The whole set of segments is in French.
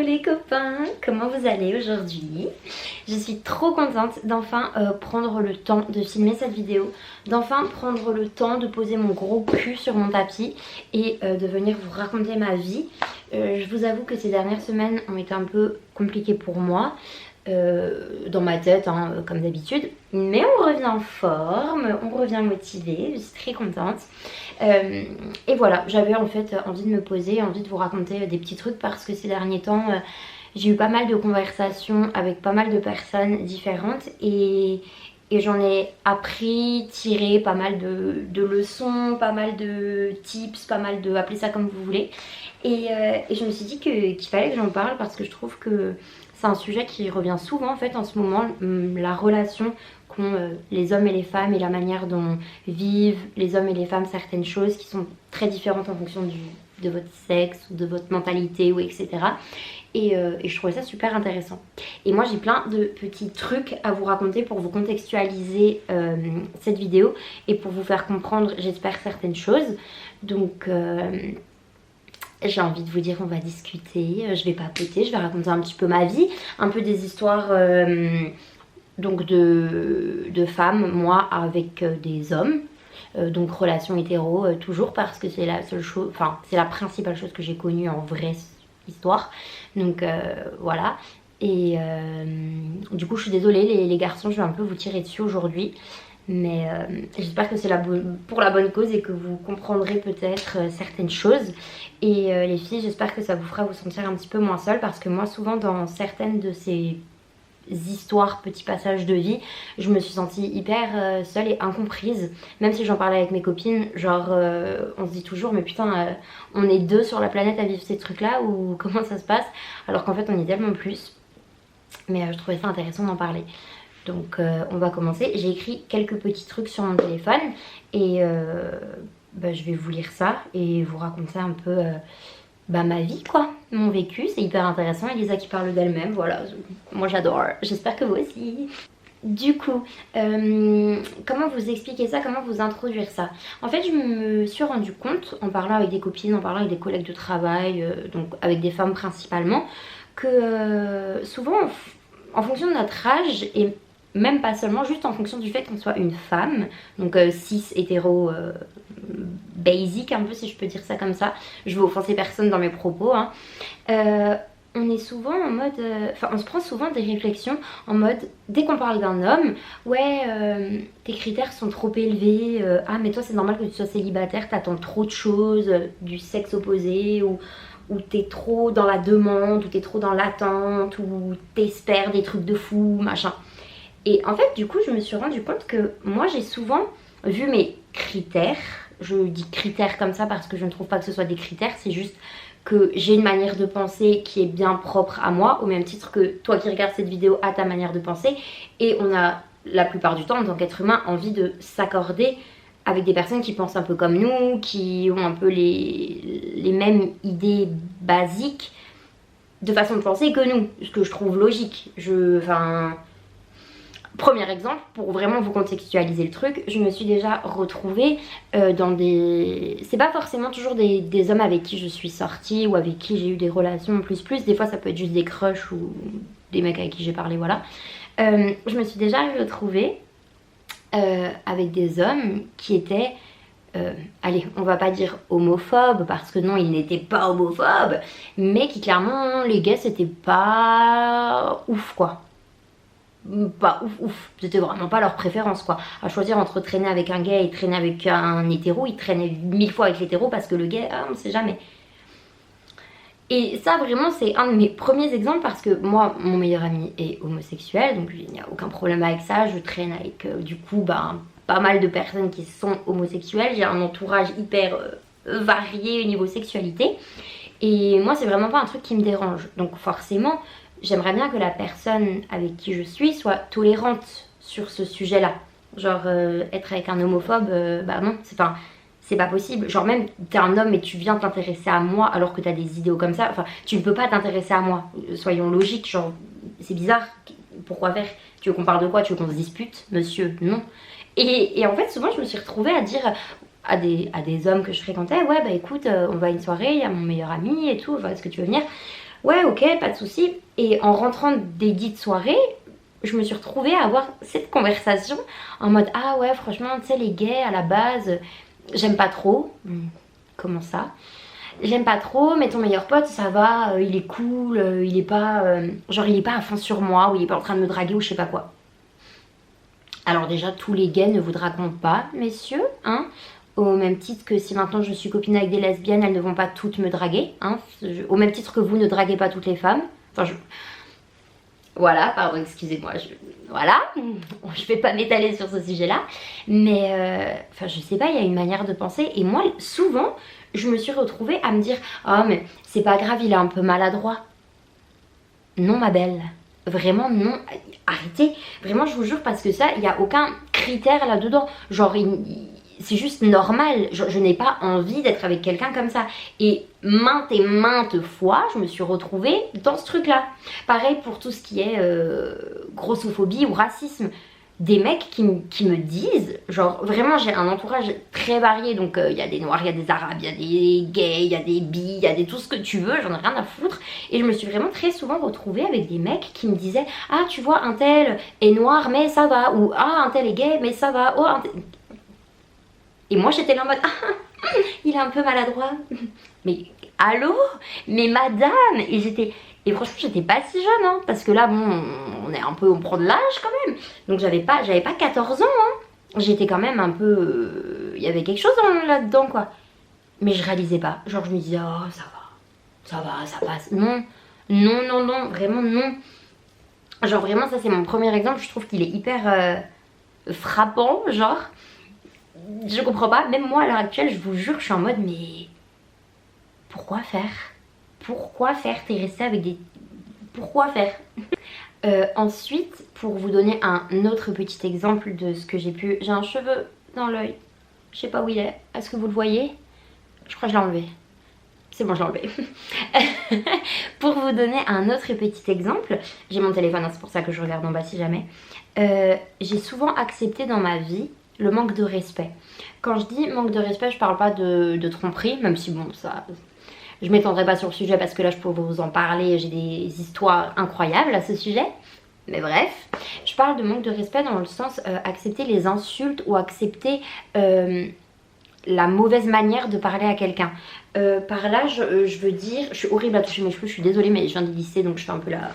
les copains, comment vous allez aujourd'hui? Je suis trop contente d'enfin prendre le temps de filmer cette vidéo, d'enfin prendre le temps de poser mon gros cul sur mon tapis et de venir vous raconter ma vie. Je vous avoue que ces dernières semaines ont été un peu compliquées pour moi. Dans ma tête comme d'habitude, mais on revient en forme, on revient motivé, je suis très contente et voilà, j'avais en fait envie de me poser, envie de vous raconter des petits trucs parce que ces derniers temps j'ai eu pas mal de conversations avec pas mal de personnes différentes et j'en ai appris, tiré pas mal de leçons, pas mal de tips, pas mal de, appelez ça comme vous voulez, et je me suis dit qu'il fallait que j'en parle parce que je trouve que c'est un sujet qui revient souvent en fait en ce moment, la relation qu'ont les hommes et les femmes et la manière dont vivent les hommes et les femmes certaines choses qui sont très différentes en fonction de votre sexe ou de votre mentalité ou etc. Et je trouvais ça super intéressant. Et moi j'ai plein de petits trucs à vous raconter pour vous contextualiser cette vidéo et pour vous faire comprendre, j'espère, certaines choses. Donc j'ai envie de vous dire, on va discuter, je vais papoter, je vais raconter un petit peu ma vie, un peu des histoires donc de femmes, moi avec des hommes. Donc relation hétéro toujours parce que c'est la seule chose, enfin c'est la principale chose que j'ai connue en vraie histoire. Donc voilà. Et du coup je suis désolée les garçons, je vais un peu vous tirer dessus aujourd'hui. Mais j'espère que c'est pour la bonne cause et que vous comprendrez peut-être certaines choses. Et les filles, j'espère que ça vous fera vous sentir un petit peu moins seule parce que moi souvent dans certaines de ces histoires, petits passages de vie, je me suis sentie hyper seule et incomprise. Même si j'en parlais avec mes copines, genre on se dit toujours mais putain on est deux sur la planète à vivre ces trucs là ou comment ça se passe, alors qu'en fait on est tellement plus. Mais je trouvais ça intéressant d'en parler. Donc on va commencer. J'ai écrit quelques petits trucs sur mon téléphone et je vais vous lire ça et vous raconter un peu ma vie quoi, mon vécu. C'est hyper intéressant. Elisa qui parle d'elle-même, voilà, moi j'adore, j'espère que vous aussi. Du coup, comment vous expliquer ça, comment vous introduire ça? En fait je me suis rendu compte en parlant avec des copines, en parlant avec des collègues de travail, donc avec des femmes principalement, que souvent en fonction de notre âge et même pas seulement, juste en fonction du fait qu'on soit une femme, donc cis, hétéro, basic un peu si je peux dire ça comme ça, je veux offenser personne dans mes propos, on est souvent en mode, on se prend souvent des réflexions en mode, dès qu'on parle d'un homme, ouais tes critères sont trop élevés, ah mais toi c'est normal que tu sois célibataire, t'attends trop de choses du sexe opposé, ou t'es trop dans la demande, ou t'es trop dans l'attente, ou t'espères des trucs de fou, machin. Et en fait du coup je me suis rendu compte que moi j'ai souvent vu mes critères, je dis critères comme ça parce que je ne trouve pas que ce soit des critères, c'est juste que j'ai une manière de penser qui est bien propre à moi, au même titre que toi qui regardes cette vidéo a ta manière de penser, et on a la plupart du temps en tant qu'être humain envie de s'accorder avec des personnes qui pensent un peu comme nous, qui ont un peu les mêmes idées basiques de façon de penser que nous, ce que je trouve logique. Premier exemple, pour vraiment vous contextualiser le truc, je me suis déjà retrouvée dans des... C'est pas forcément toujours des hommes avec qui je suis sortie ou avec qui j'ai eu des relations plus. Des fois ça peut être juste des crushs ou des mecs avec qui j'ai parlé, voilà. Je me suis déjà retrouvée avec des hommes qui étaient... allez, on va pas dire homophobes parce que non, ils n'étaient pas homophobes, mais qui clairement, les gars, c'était pas ouf quoi. Pas ouf, c'était vraiment pas leur préférence quoi. À choisir entre traîner avec un gay et traîner avec un hétéro, ils traînaient 1000 fois avec l'hétéro parce que le gay, on sait jamais. Et ça vraiment c'est un de mes premiers exemples parce que moi mon meilleur ami est homosexuel, donc il n'y a aucun problème avec ça. Je traîne avec du coup pas mal de personnes qui sont homosexuelles. J'ai un entourage hyper varié au niveau sexualité. Et moi c'est vraiment pas un truc qui me dérange. Donc forcément j'aimerais bien que la personne avec qui je suis soit tolérante sur ce sujet-là. Genre être avec un homophobe, non, c'est pas possible. Genre même t'es un homme et tu viens t'intéresser à moi alors que t'as des idéaux comme ça, enfin tu ne peux pas t'intéresser à moi. Soyons logiques, genre c'est bizarre, pourquoi faire? Tu veux qu'on parle de quoi? Tu veux qu'on se dispute? Monsieur, non. Et en fait souvent je me suis retrouvée à dire à des hommes que je fréquentais, ouais écoute on va à une soirée, il y a mon meilleur ami et tout, est-ce que tu veux venir? ouais ok pas de souci. Et en rentrant des dites soirées, je me suis retrouvée à avoir cette conversation en mode ah ouais franchement tu sais les gays à la base j'aime pas trop. Comment ça? J'aime pas trop, mais ton meilleur pote ça va, il est cool, il est pas genre il est pas à fond sur moi ou il est pas en train de me draguer ou je sais pas quoi. Alors déjà tous les gays ne vous dragueront pas messieurs, hein, au même titre que si maintenant je suis copine avec des lesbiennes, elles ne vont pas toutes me draguer, hein, au même titre que vous ne draguez pas toutes les femmes. Enfin voilà, pardon, excusez-moi, voilà, je vais pas m'étaler sur ce sujet-là, mais enfin je sais pas, il y a une manière de penser, et moi souvent je me suis retrouvée à me dire oh mais c'est pas grave, il est un peu maladroit. Non ma belle, vraiment non, arrêtez, vraiment je vous jure, parce que ça, il n'y a aucun critère là-dedans, genre c'est juste normal, je n'ai pas envie d'être avec quelqu'un comme ça. Et maintes fois, je me suis retrouvée dans ce truc-là. Pareil pour tout ce qui est grossophobie ou racisme. Des mecs qui me disent, genre vraiment j'ai un entourage très varié, donc il y a des noirs, il y a des arabes, il y a des gays, il y a des bi, il y a des tout ce que tu veux, j'en ai rien à foutre. Et je me suis vraiment très souvent retrouvée avec des mecs qui me disaient ah tu vois un tel est noir mais ça va, ou ah un tel est gay mais ça va, oh un tel... Et moi j'étais là en mode ah il est un peu maladroit. Mais allô, mais madame, et franchement j'étais pas si jeune hein, parce que là bon on prend de l'âge quand même, donc j'avais pas 14 ans hein. J'étais quand même un peu il y avait quelque chose là-dedans quoi, mais je réalisais pas, genre je me disais oh ça passe, non non non non, vraiment non, genre vraiment ça c'est mon premier exemple, je trouve qu'il est hyper frappant, genre je comprends pas, même moi à l'heure actuelle je vous jure je suis en mode mais pourquoi faire? Pourquoi faire? T'es resté avec des... Pourquoi faire? Ensuite, pour vous donner un autre petit exemple de ce que j'ai pu... J'ai un cheveu dans l'œil. Je sais pas où il est. Est-ce que vous le voyez? Je crois que je l'ai enlevé. C'est bon, je l'ai enlevé. Pour vous donner un autre petit exemple, j'ai mon téléphone, hein, c'est pour ça que je regarde en bas si jamais. J'ai souvent accepté dans ma vie le manque de respect. Quand je dis manque de respect, je parle pas de tromperie, même si bon, ça... Je m'étendrai pas sur le sujet parce que là je peux vous en parler, j'ai des histoires incroyables à ce sujet. Mais bref, je parle de manque de respect dans le sens accepter les insultes ou accepter la mauvaise manière de parler à quelqu'un. Par là je veux dire, je suis horrible à toucher mes cheveux, je suis désolée mais je viens de lisser donc je suis un peu là...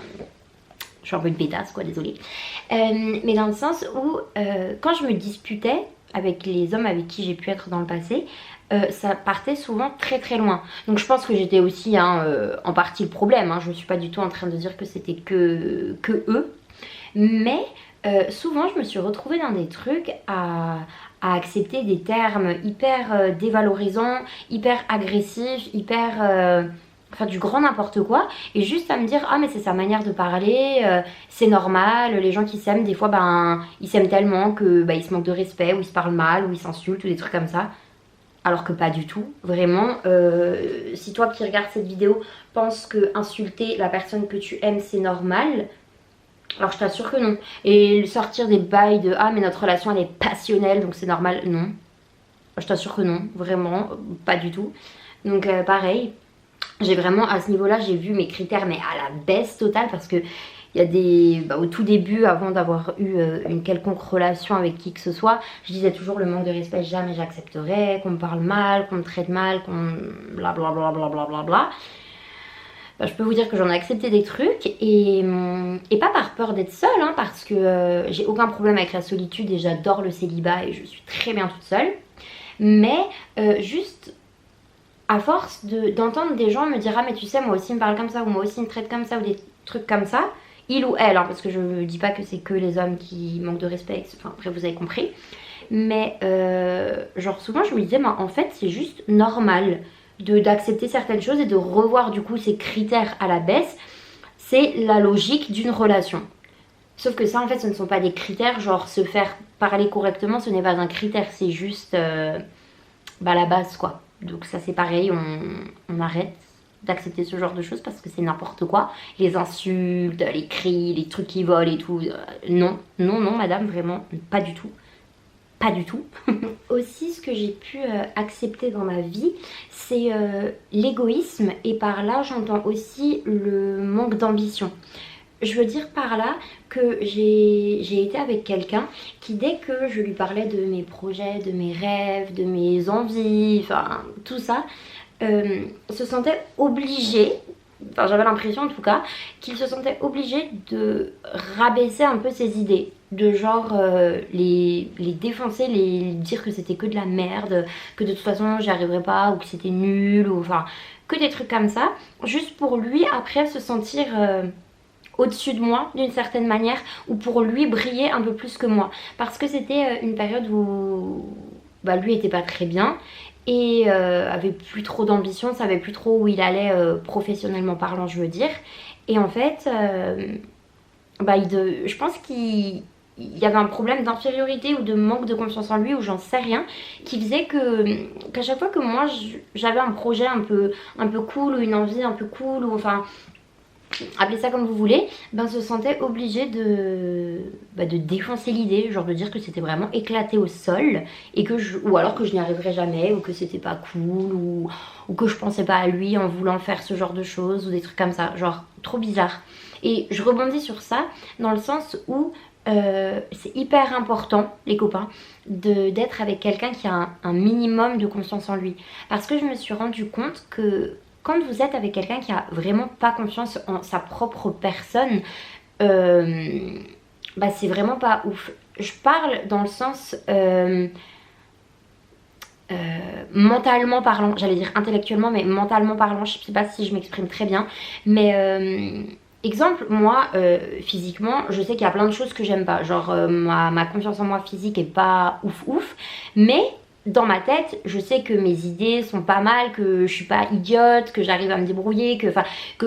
Je suis un peu une pétasse quoi, désolée. Mais dans le sens où quand je me disputais avec les hommes avec qui j'ai pu être dans le passé, ça partait souvent très très loin. Donc je pense que j'étais aussi hein, en partie le problème, hein. Je ne suis pas du tout en train de dire que c'était que eux. Mais souvent je me suis retrouvée dans des trucs à accepter des termes hyper dévalorisants, hyper agressifs, hyper... Enfin du grand n'importe quoi, et juste à me dire ah mais c'est sa manière de parler, c'est normal, les gens qui s'aiment des fois ben ils s'aiment tellement que ben, ils se manquent de respect, ou ils se parlent mal, ou ils s'insultent, ou des trucs comme ça. Alors que pas du tout, vraiment, si toi qui regardes cette vidéo penses que insulter la personne que tu aimes c'est normal, alors je t'assure que non. Et sortir des bails de ah mais notre relation elle est passionnelle donc c'est normal, non. Je t'assure que non, vraiment, pas du tout. Donc pareil, j'ai vraiment à ce niveau là j'ai vu mes critères mais à la baisse totale, parce que il y a des... Bah, au tout début, avant d'avoir eu une quelconque relation avec qui que ce soit, je disais toujours le manque de respect, jamais j'accepterais, qu'on me parle mal, qu'on me traite mal, qu'on... blablabla. Bah, je peux vous dire que j'en ai accepté des trucs, et pas par peur d'être seule, hein, parce que j'ai aucun problème avec la solitude et j'adore le célibat et je suis très bien toute seule. Mais juste... à force d'entendre des gens me dire ah mais tu sais moi aussi il me parle comme ça, ou moi aussi il me traite comme ça, ou des trucs comme ça, il ou elle hein, parce que je ne dis pas que c'est que les hommes qui manquent de respect, enfin après vous avez compris, mais genre souvent je me disais bah, en fait c'est juste normal d'accepter certaines choses et de revoir du coup ces critères à la baisse, c'est la logique d'une relation. Sauf que ça en fait ce ne sont pas des critères, genre se faire parler correctement ce n'est pas un critère, c'est juste bah, la base quoi. Donc ça c'est pareil, on arrête d'accepter ce genre de choses parce que c'est n'importe quoi. Les insultes, les cris, les trucs qui volent et tout. Non, non, non madame, vraiment, pas du tout. pas du tout. Aussi, ce que j'ai pu accepter dans ma vie, c'est l'égoïsme, et par là j'entends aussi le manque d'ambition. Je veux dire par là que j'ai été avec quelqu'un qui, dès que je lui parlais de mes projets, de mes rêves, de mes envies, enfin tout ça, se sentait obligé, enfin j'avais l'impression en tout cas, qu'il se sentait obligé de rabaisser un peu ses idées. De genre les défoncer, les dire que c'était que de la merde, que de toute façon j'y arriverais pas, ou que c'était nul, ou enfin que des trucs comme ça, juste pour lui après se sentir au-dessus de moi d'une certaine manière, ou pour lui briller un peu plus que moi, parce que c'était une période où bah, lui était pas très bien et avait plus trop d'ambition, savait plus trop où il allait professionnellement parlant, je veux dire. Et en fait bah, je pense qu'il y avait un problème d'infériorité ou de manque de confiance en lui, ou j'en sais rien, qui faisait qu'à chaque fois que moi j'avais un projet un peu cool, ou une envie un peu cool, ou enfin appelez ça comme vous voulez, ben se sentait obligé de défoncer l'idée, genre de dire que c'était vraiment éclaté au sol, et que ou alors que je n'y arriverais jamais, ou que c'était pas cool, ou que je pensais pas à lui en voulant faire ce genre de choses, ou des trucs comme ça, genre trop bizarre. Et je rebondis sur ça dans le sens où c'est hyper important, les copains, d'être avec quelqu'un qui a un minimum de confiance en lui, parce que je me suis rendu compte que quand vous êtes avec quelqu'un qui a vraiment pas confiance en sa propre personne, bah c'est vraiment pas ouf. Je parle dans le sens mentalement parlant, j'allais dire intellectuellement, mais mentalement parlant, je sais pas si je m'exprime très bien, mais exemple, moi, physiquement, je sais qu'il y a plein de choses que j'aime pas, genre ma confiance en moi physique est pas ouf ouf, mais dans ma tête, je sais que mes idées sont pas mal, que je suis pas idiote, que j'arrive à me débrouiller, que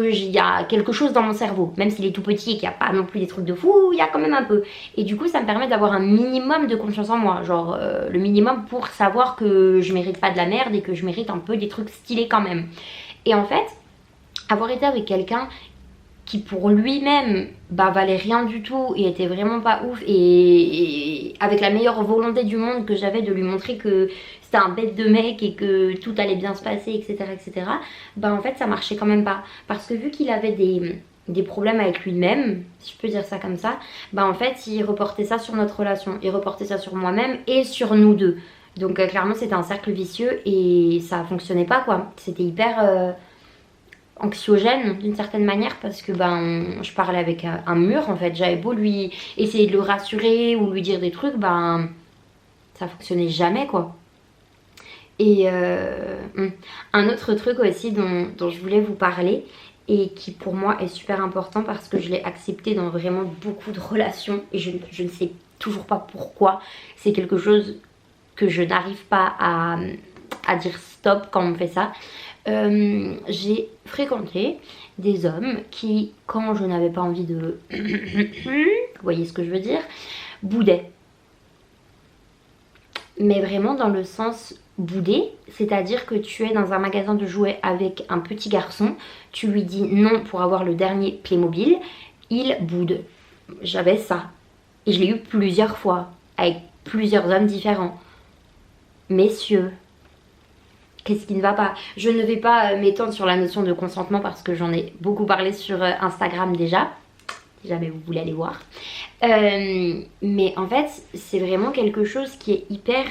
il y a quelque chose dans mon cerveau, même s'il est tout petit et qu'il n'y a pas non plus des trucs de fou, il y a quand même un peu. Et du coup, ça me permet d'avoir un minimum de confiance en moi, genre le minimum pour savoir que je mérite pas de la merde et que je mérite un peu des trucs stylés quand même. Et en fait, avoir été avec quelqu'un qui pour lui-même bah, valait rien du tout et était vraiment pas ouf, et avec la meilleure volonté du monde que j'avais de lui montrer que c'était un bête de mec et que tout allait bien se passer, etc., bah en fait ça marchait quand même pas, parce que vu qu'il avait des problèmes avec lui-même, si je peux dire ça comme ça, bah en fait il reportait ça sur notre relation, il reportait ça sur moi-même et sur nous deux. Donc clairement c'était un cercle vicieux et ça fonctionnait pas quoi, c'était hyper anxiogène d'une certaine manière, parce que ben je parlais avec un mur en fait, j'avais beau lui essayer de le rassurer ou lui dire des trucs, ben ça fonctionnait jamais quoi. Et un autre truc aussi dont je voulais vous parler, et qui pour moi est super important parce que je l'ai accepté dans vraiment beaucoup de relations et je ne sais toujours pas pourquoi, c'est quelque chose que je n'arrive pas à dire stop quand on me fait ça. J'ai fréquenté des hommes qui, quand je n'avais pas envie de vous voyez ce que je veux dire, boudaient. Mais vraiment dans le sens bouder, c'est-à-dire que tu es dans un magasin de jouets avec un petit garçon, tu lui dis non pour avoir le dernier Playmobil, il boude. J'avais ça. Et je l'ai eu plusieurs fois, avec plusieurs hommes différents. Messieurs, qu'est-ce qui ne va pas? Je ne vais pas m'étendre sur la notion de consentement parce que j'en ai beaucoup parlé sur Instagram déjà, si jamais vous voulez aller voir. Mais en fait, c'est vraiment quelque chose qui est hyper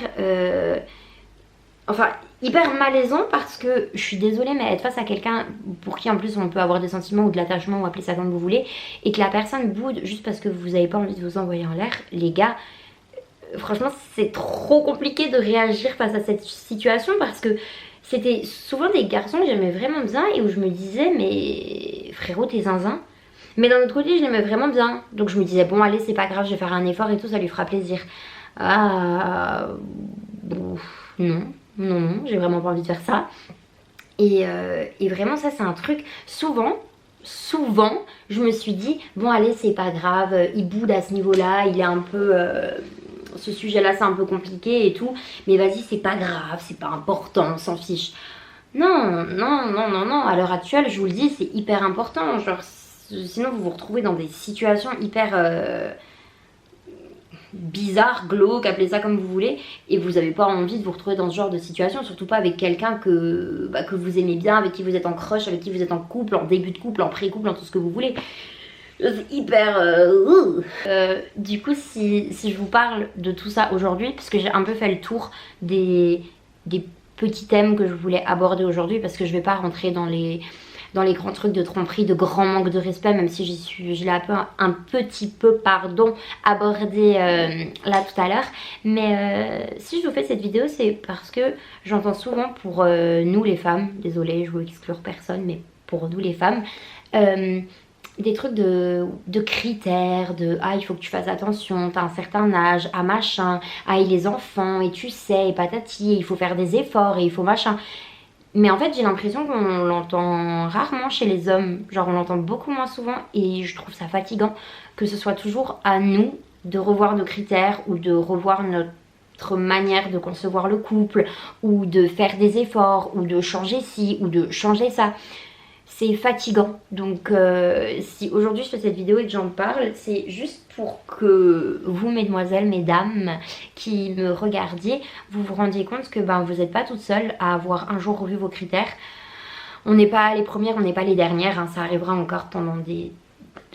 malaisant, parce que je suis désolée, mais être face à quelqu'un pour qui en plus on peut avoir des sentiments ou de l'attachement, ou appelez ça comme vous voulez, et que la personne boude juste parce que vous n'avez pas envie de vous envoyer en l'air, les gars, franchement c'est trop compliqué de réagir face à cette situation, parce que c'était souvent des garçons que j'aimais vraiment bien et où je me disais mais frérot t'es zinzin, mais d'un autre côté je l'aimais vraiment bien, donc je me disais bon allez c'est pas grave, je vais faire un effort et tout, ça lui fera plaisir. Ah non, j'ai vraiment pas envie de faire ça. Et vraiment ça c'est un truc, souvent je me suis dit bon allez c'est pas grave, il boude à ce niveau là, il est un peu ce sujet là c'est un peu compliqué et tout, mais vas-y c'est pas grave, c'est pas important, on s'en fiche. Non, à l'heure actuelle je vous le dis c'est hyper important, genre sinon vous vous retrouvez dans des situations hyper bizarre, glauque, appelez ça comme vous voulez, et vous n'avez pas envie de vous retrouver dans ce genre de situation, surtout pas avec quelqu'un que vous aimez bien, avec qui vous êtes en crush, avec qui vous êtes en couple, en début de couple, en pré-couple, en tout ce que vous voulez. C'est hyper... Du coup, si je vous parle de tout ça aujourd'hui, parce que j'ai un peu fait le tour des petits thèmes que je voulais aborder aujourd'hui, parce que je vais pas rentrer dans les grands trucs de tromperie, de grand manque de respect, même si je l'ai un petit peu abordé là tout à l'heure. Mais si je vous fais cette vidéo, c'est parce que j'entends souvent pour nous les femmes, désolée, je veux exclure personne, mais pour nous les femmes, des trucs de critères, de ah il faut que tu fasses attention, t'as un certain âge, ah machin, ah et les enfants, et tu sais, et patati, et il faut faire des efforts, et il faut machin. Mais en fait j'ai l'impression qu'on l'entend rarement chez les hommes, genre on l'entend beaucoup moins souvent et je trouve ça fatigant que ce soit toujours à nous de revoir nos critères ou de revoir notre manière de concevoir le couple ou de faire des efforts ou de changer ci ou de changer ça. C'est fatigant, donc si aujourd'hui je fais cette vidéo et que j'en parle, c'est juste pour que vous, mesdemoiselles, mesdames, qui me regardiez, vous vous rendiez compte que vous n'êtes pas toute seule à avoir un jour revu vos critères. On n'est pas les premières, on n'est pas les dernières, hein, ça arrivera encore pendant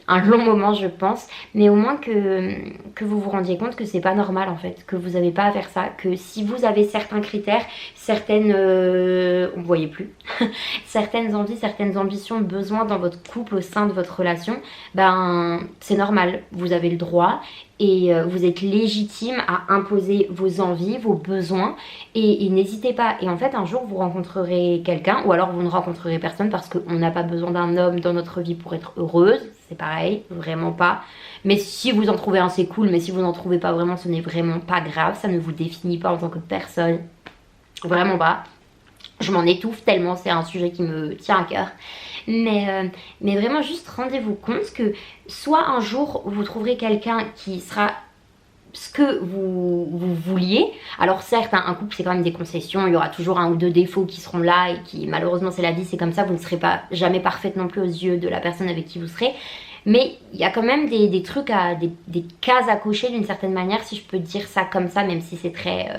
un long moment je pense, mais au moins que vous vous rendiez compte que c'est pas normal en fait, que vous n'avez pas à faire ça, que si vous avez certains critères, certaines, on ne voyait plus, certaines envies, certaines ambitions, besoins dans votre couple, au sein de votre relation, c'est normal, vous avez le droit et vous êtes légitime à imposer vos envies, vos besoins et n'hésitez pas. Et en fait un jour vous rencontrerez quelqu'un ou alors vous ne rencontrerez personne parce qu'on n'a pas besoin d'un homme dans notre vie pour être heureuse, c'est pareil, vraiment pas. Mais si vous en trouvez un c'est cool, mais si vous n'en trouvez pas vraiment ce n'est vraiment pas grave, ça ne vous définit pas en tant que personne, vraiment pas. Je m'en étouffe tellement c'est un sujet qui me tient à cœur. Mais vraiment juste rendez-vous compte que soit un jour vous trouverez quelqu'un qui sera ce que vous vouliez. Alors certes un couple c'est quand même des concessions, il y aura toujours un ou deux défauts qui seront là et qui malheureusement c'est la vie, c'est comme ça, vous ne serez pas jamais parfaite non plus aux yeux de la personne avec qui vous serez. Mais il y a quand même des trucs, des cases à cocher d'une certaine manière, si je peux dire ça comme ça, même si c'est très...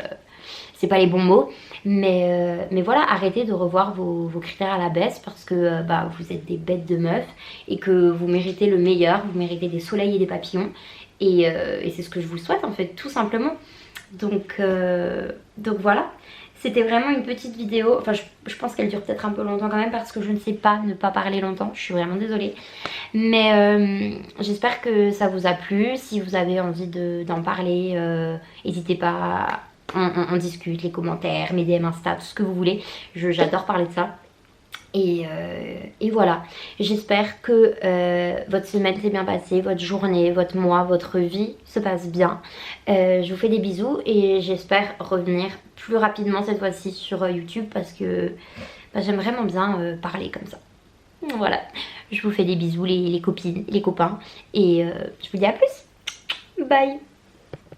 c'est pas les bons mots. Mais voilà, arrêtez de revoir vos critères à la baisse parce que vous êtes des bêtes de meufs et que vous méritez le meilleur, vous méritez des soleils et des papillons. Et c'est ce que je vous souhaite en fait, tout simplement. Donc voilà. C'était vraiment une petite vidéo, enfin je pense qu'elle dure peut-être un peu longtemps quand même parce que je ne sais pas ne pas parler longtemps, je suis vraiment désolée. Mais j'espère que ça vous a plu, si vous avez envie d'en parler, n'hésitez pas, on discute, les commentaires, mes DM Insta, tout ce que vous voulez, j'adore parler de ça. Et voilà, j'espère que votre semaine s'est bien passée, votre journée, votre mois, votre vie se passe bien. Je vous fais des bisous et j'espère revenir plus rapidement cette fois-ci sur YouTube parce que j'aime vraiment bien parler comme ça. Voilà, je vous fais des bisous les copines, les copains et je vous dis à plus. Bye.